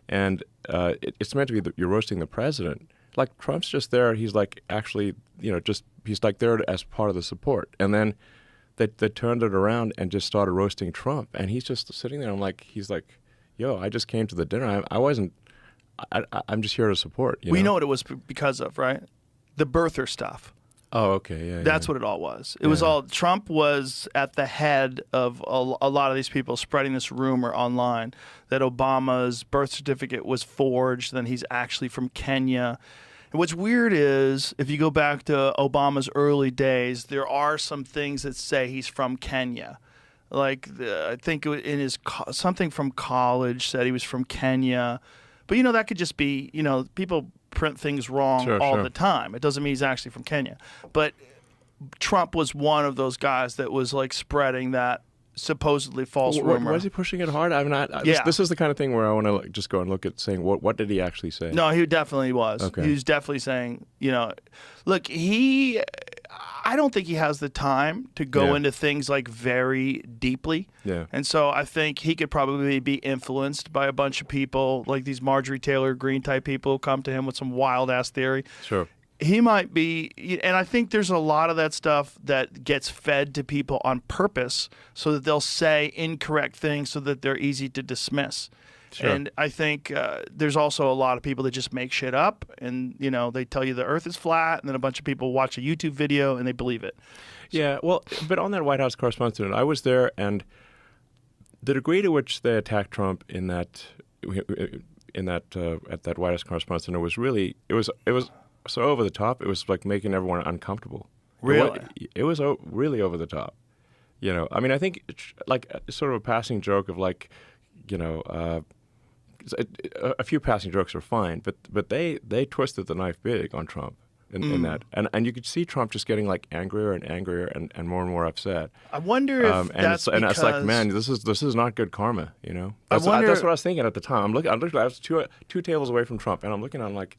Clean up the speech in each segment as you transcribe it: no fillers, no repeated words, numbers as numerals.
and it's meant to be that you're roasting the president. Like Trump's just there. He's like actually, he's like there as part of the support. And then they turned it around and just started roasting Trump. And he's just sitting there. He's like, yo, I just came to the dinner. I'm just here to support. We know what it was because of, right? The birther stuff. Oh, okay. Yeah. That's what it all was. It was all, Trump was at the head of a lot of these people spreading this rumor online that Obama's birth certificate was forged, then he's actually from Kenya. And what's weird is, if you go back to Obama's early days, there are some things that say he's from Kenya. Like, I think in his something from college said he was from Kenya. But, that could just be, people print things wrong all the time. It doesn't mean he's actually from Kenya. But Trump was one of those guys that was, like, spreading that supposedly false rumor. Was he pushing it hard? This is the kind of thing where I want to just go and look at saying, what did he actually say? No, he definitely was. Okay. He was definitely saying, look, I don't think he has the time to go into things like very deeply. Yeah. And so I think he could probably be influenced by a bunch of people, like these Marjorie Taylor Greene type people who come to him with some wild ass theory. Sure. He might be, and I think there's a lot of that stuff that gets fed to people on purpose so that they'll say incorrect things so that they're easy to dismiss. Sure. And I think there's also a lot of people that just make shit up and, they tell you the earth is flat and then a bunch of people watch a YouTube video and they believe it. Yeah, well, but on that White House Correspondents' Dinner, I was there, and the degree to which they attacked Trump at that White House Correspondents' Dinner was really, it was so over the top. It was like making everyone uncomfortable. Really? It was really over the top. I think like sort of a passing joke of like, a few passing jokes are fine, but they twisted the knife big on Trump in that, and you could see Trump just getting like angrier and angrier and more upset. I wonder if that's and it's like, man, this is not good karma, That's what I was thinking at the time. I was two tables away from Trump, and I'm looking, I'm like,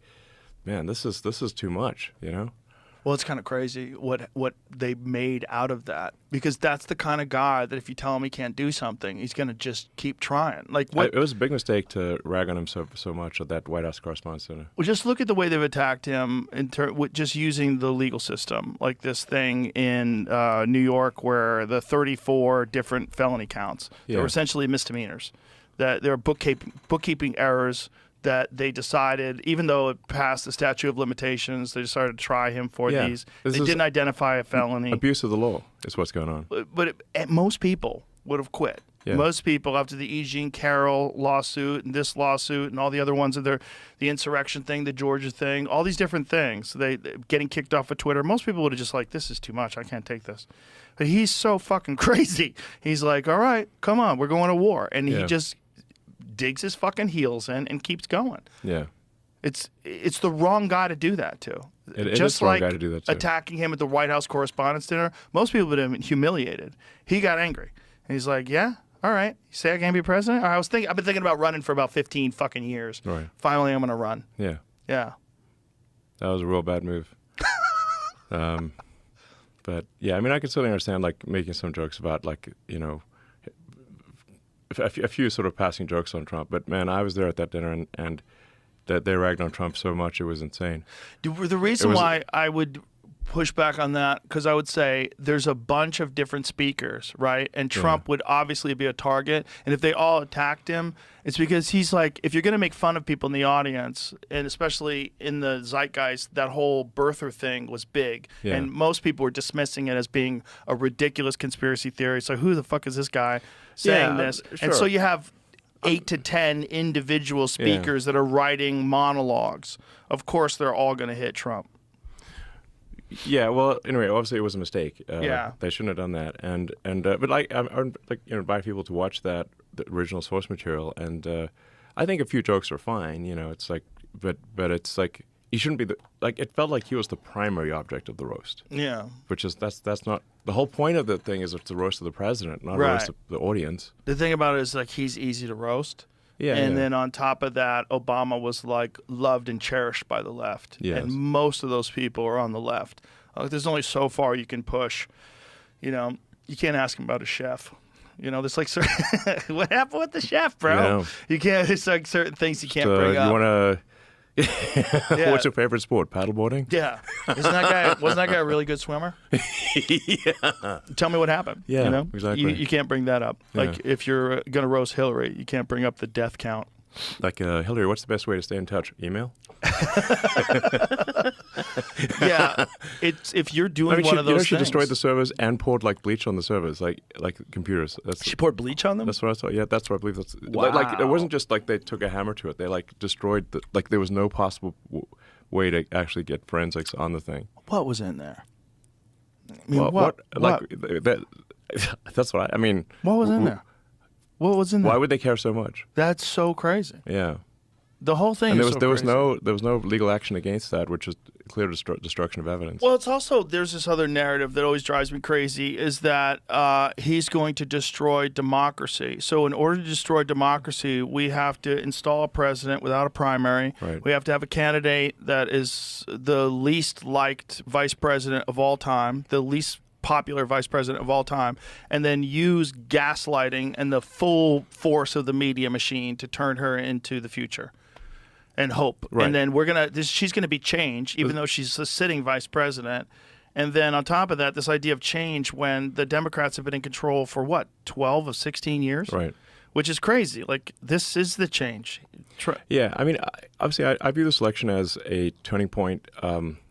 man, this is too much, Well, it's kind of crazy what they made out of that, because that's the kind of guy that if you tell him he can't do something, he's going to just keep trying. Like it was a big mistake to rag on him so much at that White House Correspondents' Dinner. Well, just look at the way they've attacked him with just using the legal system, like this thing in New York where the 34 different felony counts that were essentially misdemeanors, that there were bookkeeping errors. That they decided, even though it passed the statute of limitations, they decided to try him for these. They didn't identify a felony. Abuse of the law is what's going on. But most people would have quit. Yeah. Most people, after the E. Jean Carroll lawsuit and this lawsuit and all the other ones, the insurrection thing, the Georgia thing, all these different things, they getting kicked off of Twitter, most people would have just like, this is too much. I can't take this. But he's so fucking crazy. He's like, all right, come on, we're going to war. And he just digs his fucking heels in and keeps going. Yeah. It's the wrong guy to do that to. It is the wrong guy to do that to. Attacking him at the White House Correspondents' Dinner, most people would have been humiliated. He got angry. And he's like, yeah, all right. You say I can't be president? I've been thinking about running for about 15 fucking years. Right. Finally, I'm going to run. Yeah. Yeah. That was a real bad move. But yeah, I could certainly understand like making some jokes about like, a few sort of passing jokes on Trump, but man, I was there at that dinner and that they ragged on Trump so much it was insane. The reason why I would push back on that, because I would say there's a bunch of different speakers, right? And Trump would obviously be a target. And if they all attacked him, it's because he's like, if you're going to make fun of people in the audience, and especially in the zeitgeist, that whole birther thing was big. Yeah. And most people were dismissing it as being a ridiculous conspiracy theory. So who the fuck is this guy saying this? Sure. And so you have 8 to 10 individual speakers that are writing monologues. Of course, they're all going to hit Trump. Yeah, well, anyway, obviously it was a mistake. Yeah, they shouldn't have done that. But I invite people to watch the original source material, and I think a few jokes are fine. It's like, but it's like he shouldn't be it felt like he was the primary object of the roast. Yeah, which is that's not the whole point of the thing. Is it's the roast of the president, not a roast of the audience. The thing about it is like he's easy to roast. Yeah, and then on top of that, Obama was like loved and cherished by the left. Yes. And most of those people are on the left. There's only so far you can push. You can't ask him about his chef. You know, there's like what happened with the chef, bro? Yeah. You can't. There's like certain things you can't bring up. You want to? Yeah. What's your favorite sport? Paddleboarding? Yeah. Wasn't that guy a really good swimmer? Yeah. Tell me what happened. Yeah, you know? exactly. You can't bring that up. Yeah. Like if you're gonna roast Hillary, you can't bring up the death count. Like, Hillary, what's the best way to stay in touch? Email? Yeah, it's if you're doing one of those she things. destroyed the servers and poured like bleach on the servers, like computers. She poured bleach on them. That's what I thought. Yeah, that's what I believe. That's Wow. like it wasn't just like they took a hammer to it. They like destroyed the like there was no possible way to actually get forensics on the thing. What was in there? I mean, Well, what? like that? That's what I mean. What was in there? What was in there? Why would they care so much? That's so crazy. Yeah. The whole thing. And is there was crazy. there was no legal action against that, which is clear destruction of evidence. Well, it's also there's this other narrative that always drives me crazy is that he's going to destroy democracy. So in order to destroy democracy, we have to install a president without a primary. Right. We have to have a candidate that is the least liked vice president of all time, the least popular vice president of all time, and then use gaslighting and the full force of the media machine to turn her into the future. And hope, Right. and then she's gonna be changed, even though she's a sitting vice president. And then on top of that, this idea of change when the Democrats have been in control for what 12 of 16 years, Right. Which is crazy. Like this is the change. Yeah, I mean, obviously, I view this election as a turning point,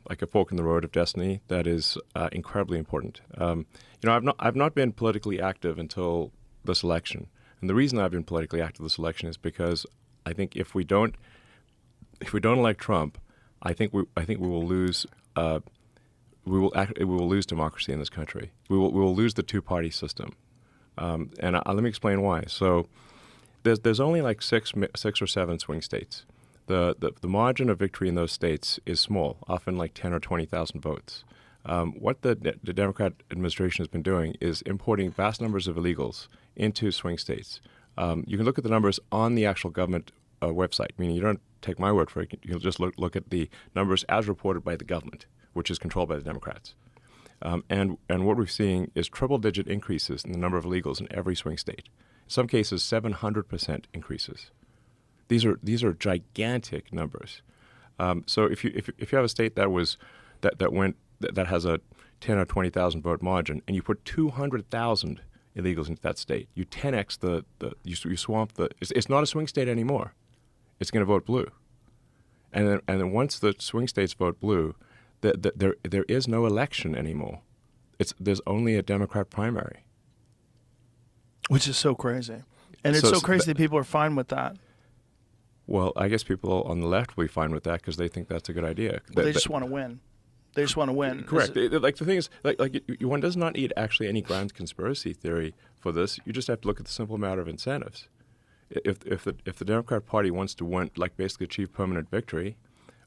like a fork in the road of destiny that is incredibly important. I've not been politically active until this election, and the reason I've been politically active this election is because I think if we don't elect Trump, I think we will lose. We will lose democracy in this country. We will lose the two-party system, and let me explain why. So, there's only like six or seven swing states. The margin of victory in those states is small, often like 10 or 20,000 votes. What the Democrat administration has been doing is importing vast numbers of illegals into swing states. You can look at the numbers on the actual government website, meaning you don't take my word for it. You'll just look at the numbers as reported by the government, which is controlled by the Democrats. And what we're seeing is triple-digit increases in the number of illegals in every swing state. In some cases, 700% increases. These are gigantic numbers. So if you have a state that has a 10 or 20,000 vote margin, and you put 200,000 illegals into that state, you 10x you swamp the. It's not a swing state anymore. It's going to vote blue, and then once the swing states vote blue, there is no election anymore. There's only a Democrat primary, Which is so crazy. And it's so crazy that people are fine with that. Well, I guess people on the left will be fine with that because they think that's a good idea. Well, they just want to win. They just want to win. Correct. Like the thing is, one does not need actually any grand conspiracy theory for this. You just have to look at the simple matter of incentives. If the Democrat Party wants to win, like basically achieve permanent victory,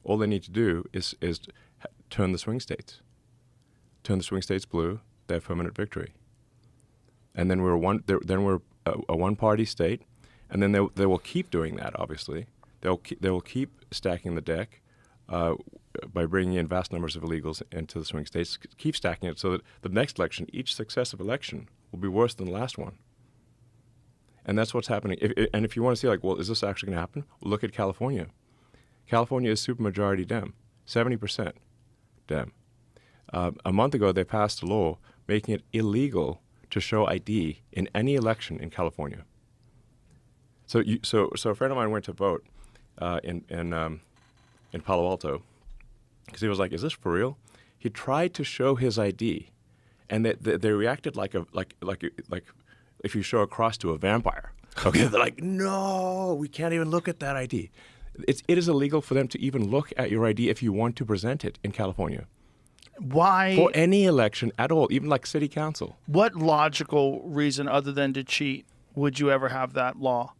all they need to do is turn the swing states. Turn the swing states blue. They have permanent victory. And then we're a one-party state, and then they will keep doing that. Obviously, they will keep stacking the deck by bringing in vast numbers of illegals into the swing states. Keep stacking it so that the next election, each successive election, will be worse than the last one. And that's what's happening. If you want to see, like, well, is this actually going to happen? Well, look at California. California is supermajority Dem, 70% Dem. A month ago, they passed a law making it illegal to show ID in any election in California. So a friend of mine went to vote in Palo Alto because he was like, "Is this for real?" He tried to show his ID, and they reacted like if you show a cross to a vampire. Okay, they're like, "No, we can't even look at that ID." It is illegal for them to even look at your ID if you want to present it in California. Why? For any election at all, even like city council. What logical reason other than to cheat would you ever have that law?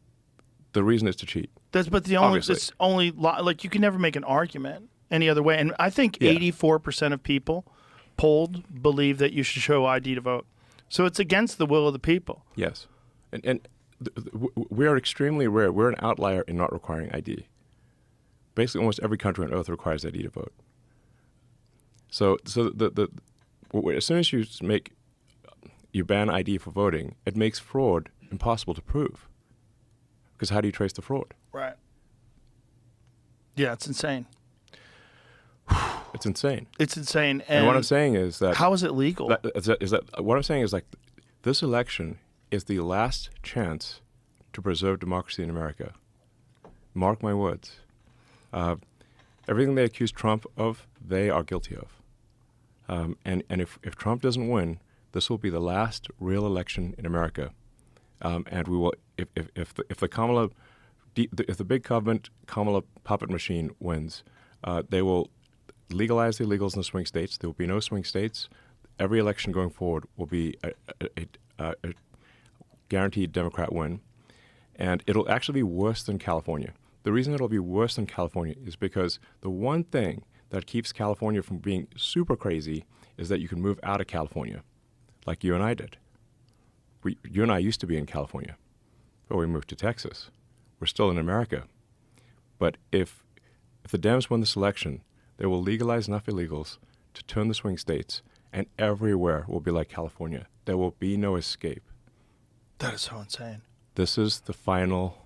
The reason is to cheat. But it's only like you can never make an argument any other way. And I think 84% of people polled believe that you should show ID to vote. So it's against the will of the people. Yes, and we are extremely rare. We're an outlier in not requiring ID. Basically, almost every country on earth requires ID to vote. So as soon as you make you ban ID for voting, it makes fraud impossible to prove. Because how do you trace the fraud? Right. Yeah, it's insane. It's insane. It's insane. And what I'm saying is that how is it legal? What I'm saying is like this election is the last chance to preserve democracy in America. Mark my words. Everything they accuse Trump of, they are guilty of. And if Trump doesn't win, this will be the last real election in America. And we will, if the big government Kamala puppet machine wins, they will legalize the illegals in the swing states. There will be no swing states. Every election going forward will be a guaranteed Democrat win, and it'll actually be worse than California. The reason it'll be worse than California is because the one thing that keeps California from being super crazy is that you can move out of California, like you and I did. You and I used to be in California, but we moved to Texas. We're still in America. But if the Dems win this election, they will legalize enough illegals to turn the swing states, and everywhere will be like California. There will be no escape. That is so insane. This is the final.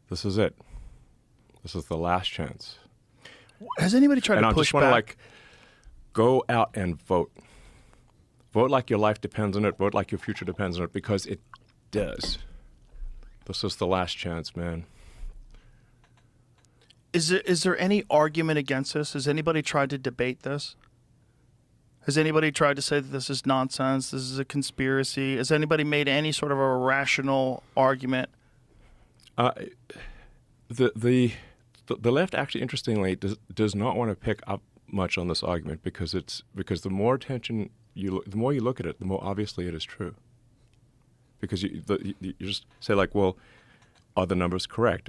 This is it. This is the last chance. Has anybody tried to push back? And I just want to go out and vote. Vote like your life depends on it. Vote like your future depends on it, because it does. This is the last chance, man. Is there any argument against this? Has anybody tried to debate this? Has anybody tried to say that this is nonsense, this is a conspiracy? Has anybody made any sort of a rational argument? The left actually, interestingly, does not want to pick up much on this argument because the more attention the more you look at it, the more obviously it is true. Because you just say like, well, are the numbers correct?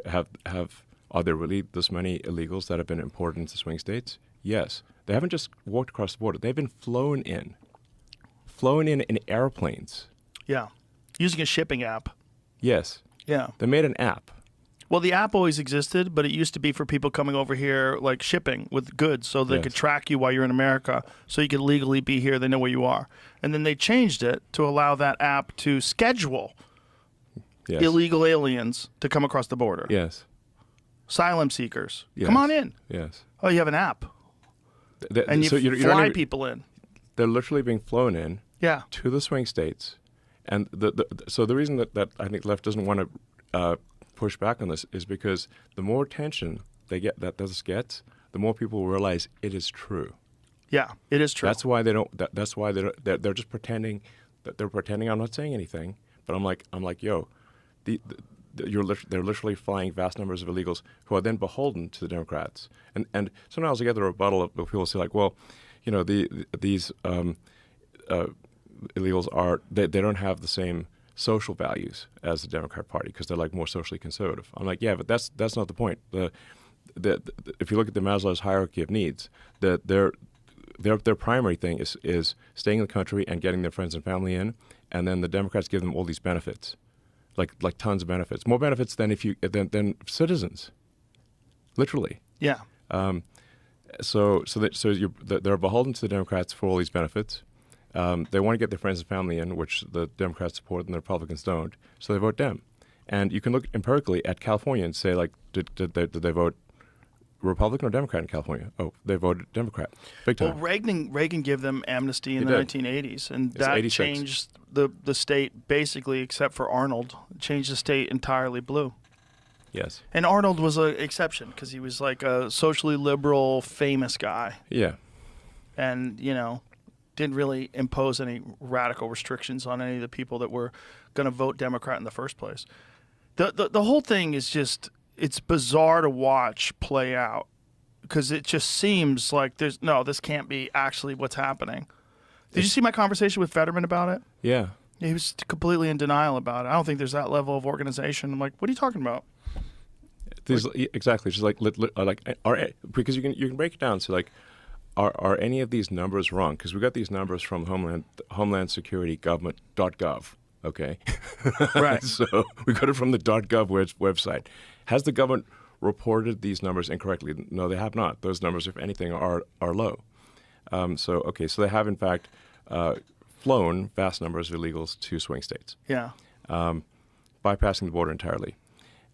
Are there really this many illegals that have been imported into swing states? Yes. They haven't just walked across the border. They've been flown in airplanes. Yeah. Using a shipping app. Yes. Yeah. They made an app. Well, the app always existed, but it used to be for people coming over here, like shipping with goods, so they could track you while you're in America, so you could legally be here. They know where you are. And then they changed it to allow that app to schedule illegal aliens to come across the border. Yes. Asylum seekers. Yes. Come on in. Yes. Oh, you have an app. And you fly people in. They're literally being flown in to the swing states. And so the reason that I think the left doesn't want to push back on this is because the more attention that this gets, the more people will realize it is true. Yeah, it is true. That's why they don't. That's why they're just pretending that they're pretending. I'm not saying anything, but I'm like, yo, they're literally flying vast numbers of illegals who are then beholden to the Democrats. And sometimes I get the rebuttal of people say like, well, you know, these illegals they don't have the same social values as the Democrat Party because they're like more socially conservative. I'm like, yeah, but that's not the point. If you look at the Maslow's hierarchy of needs, their primary thing is staying in the country and getting their friends and family in, and then the Democrats give them all these benefits, like tons of benefits, more benefits than than citizens, literally. Yeah. They're beholden to the Democrats for all these benefits. They want to get their friends and family in, which the Democrats support and the Republicans don't, so they vote Dem. And you can look empirically at California and say, like, did they vote Republican or Democrat in California? Oh, they voted Democrat, big time. Well, Reagan gave them amnesty in the 1980s, and that 86. changed the state basically, except for Arnold, changed the state entirely blue. Yes. And Arnold was an exception because he was like a socially liberal, famous guy. Yeah. And, you know, didn't really impose any radical restrictions on any of the people that were going to vote Democrat in the first place. The whole thing is just, it's bizarre to watch play out because it just seems like this can't be actually what's happening. Did you see my conversation with Fetterman about it? Yeah. He was completely in denial about it. I don't think there's that level of organization. I'm like, what are you talking about? Exactly. Just because you can break it down. So like, are any of these numbers wrong? Because we got these numbers from Homeland Security government.gov. Okay. Right. So we got it from the .gov website. Has the government reported these numbers incorrectly? No, they have not. Those numbers, if anything, are low. So they have in fact flown vast numbers of illegals to swing states, Yeah. bypassing the border entirely.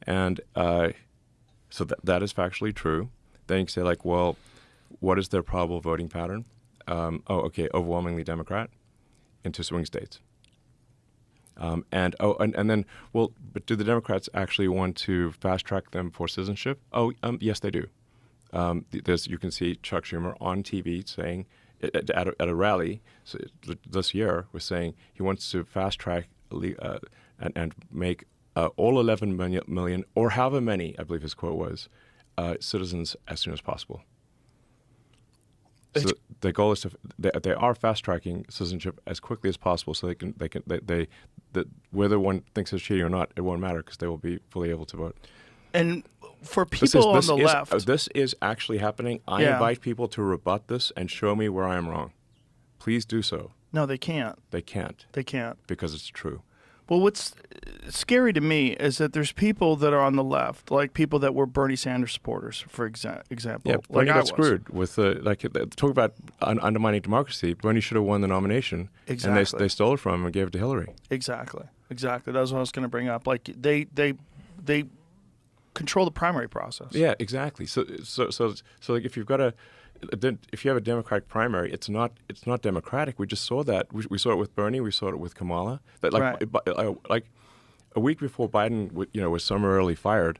And so that is factually true. Then you can say, like, well, what is their probable voting pattern? Overwhelmingly Democrat into swing states. And then, well, but do the Democrats actually want to fast track them for citizenship? Yes, they do. You can see Chuck Schumer on TV saying at a rally this year was saying he wants to fast track and make all 11 million or however many, I believe his quote was, citizens as soon as possible. So the goal is they are fast tracking citizenship as quickly as possible, so whether one thinks it's cheating or not, it won't matter because they will be fully able to vote. And for people on the left, this is actually happening. I invite people to rebut this and show me where I am wrong. Please do so. No, they can't. They can't. They can't Because it's true. Well, what's scary to me is that there's people that are on the left, like people that were Bernie Sanders supporters, for example. Yeah, Bernie got screwed with talk about undermining democracy. Bernie should have won the nomination, Exactly. and they stole it from him and gave it to Hillary. Exactly. That was what I was going to bring up. Like they control the primary process. Yeah, exactly. So like if you have a Democratic primary, it's not democratic. We just saw that. We saw it with Bernie. We saw it with Kamala. That like a week before Biden, was summarily fired,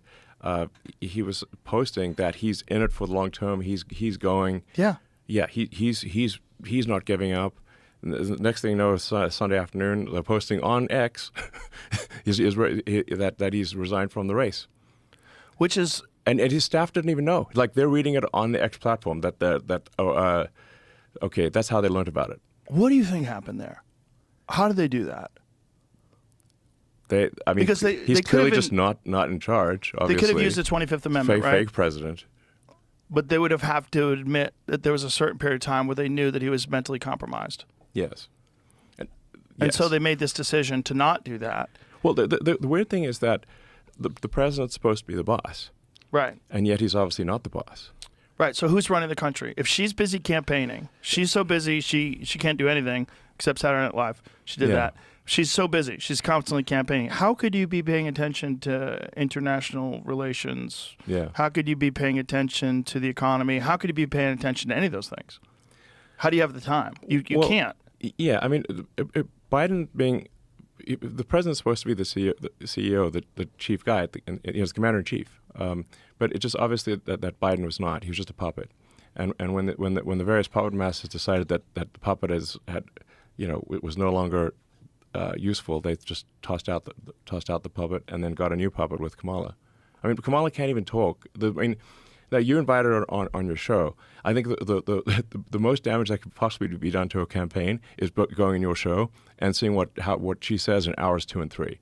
he was posting that he's in it for the long term. He's going. Yeah. Yeah. He's not giving up. And the next thing you know, Sunday afternoon, they're posting on X that he's resigned from the race. Which is. And his staff didn't even know. Like, they're reading it on the X platform okay, that's how they learned about it. What do you think happened there? How did they do that? Because he's clearly just not in charge, obviously. They could have used the 25th Amendment, right? Fake president. But they would have to admit that there was a certain period of time where they knew that he was mentally compromised. Yes. And so they made this decision to not do that. Well, the weird thing is that the president's supposed to be the boss. Right. And yet he's obviously not the boss. Right. So who's running the country? If she's busy campaigning, she's so busy she can't do anything except Saturday Night Live. She did that. She's so busy. She's constantly campaigning. How could you be paying attention to international relations? Yeah. How could you be paying attention to the economy? How could you be paying attention to any of those things? How do you have the time? You can't. Yeah. I mean, Biden being the president's supposed to be the CEO, the chief guy, he's commander in chief. But it just obviously that Biden was not. He was just a puppet. And when the various puppet masters decided that the puppet it was no longer useful, they just tossed out the puppet and then got a new puppet with Kamala. I mean, Kamala can't even talk. That you invited her on your show. I think the most damage that could possibly be done to a campaign is going on your show and seeing what she says in hours 2 and 3.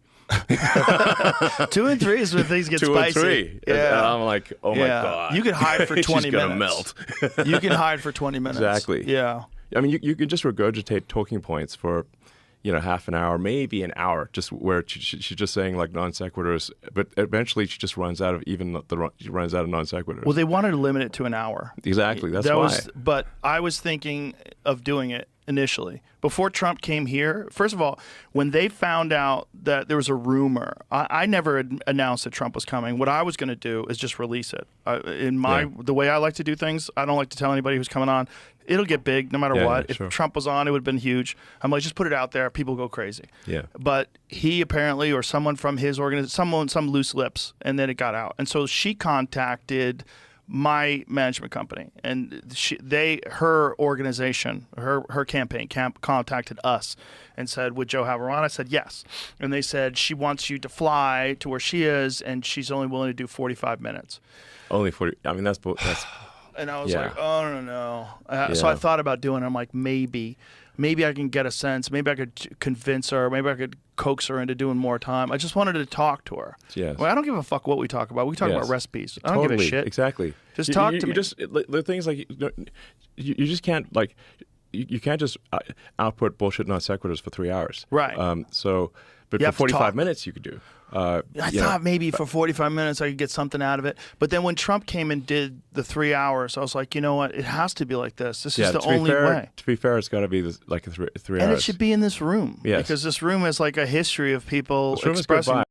2 and 3 is when things get 2 spicy. And 3. Yeah. And I'm like, oh my God. You could hide for 20 She's minutes. gonna melt. You can hide for 20 minutes. Exactly. Yeah. I mean, you can just regurgitate talking points for, half an hour, maybe an hour, just where she's just saying like non sequiturs, but eventually she just runs out of non sequiturs. Well, they wanted to limit it to an hour. Exactly. That's why. But I was thinking of doing it initially before Trump came here. First of all, when they found out that there was a rumor, I never announced that Trump was coming. What I was going to do is just release it. The way I like to do things, I don't like to tell anybody who's coming on. It'll get big no matter what. Yeah, sure. If Trump was on, it would have been huge. I'm like, just put it out there. People go crazy. Yeah. But he apparently, or someone from his organization, some loose lips, and then it got out. And so she contacted my management company, and her organization, her campaign contacted us and said, would Joe have her on? I said yes. And they said she wants you to fly to where she is, and she's only willing to do 45 minutes. Only 40. I mean, that's and I was like, oh, no. So I thought about doing it. I'm like, maybe I can get a sense. Maybe I could convince her. Maybe I could coax her into doing more time. I just wanted to talk to her. Yes. Well, I don't give a fuck what we talk about. We talk about recipes. I don't give a shit. Exactly. Just talk to me. The things like you just can't like. you can't just output bullshit non sequiturs for 3 hours. Right. But You for have to 45 talk. minutes you could do. I thought maybe for 45 minutes I could get something out of it. But then when Trump came and did the 3 hours, I was like, you know what? It has to be like this. This is the only way. To be fair, it's got to be like three hours. And it should be in this room. Yes. Because this room has like a history of people This room is expressing. goodbye.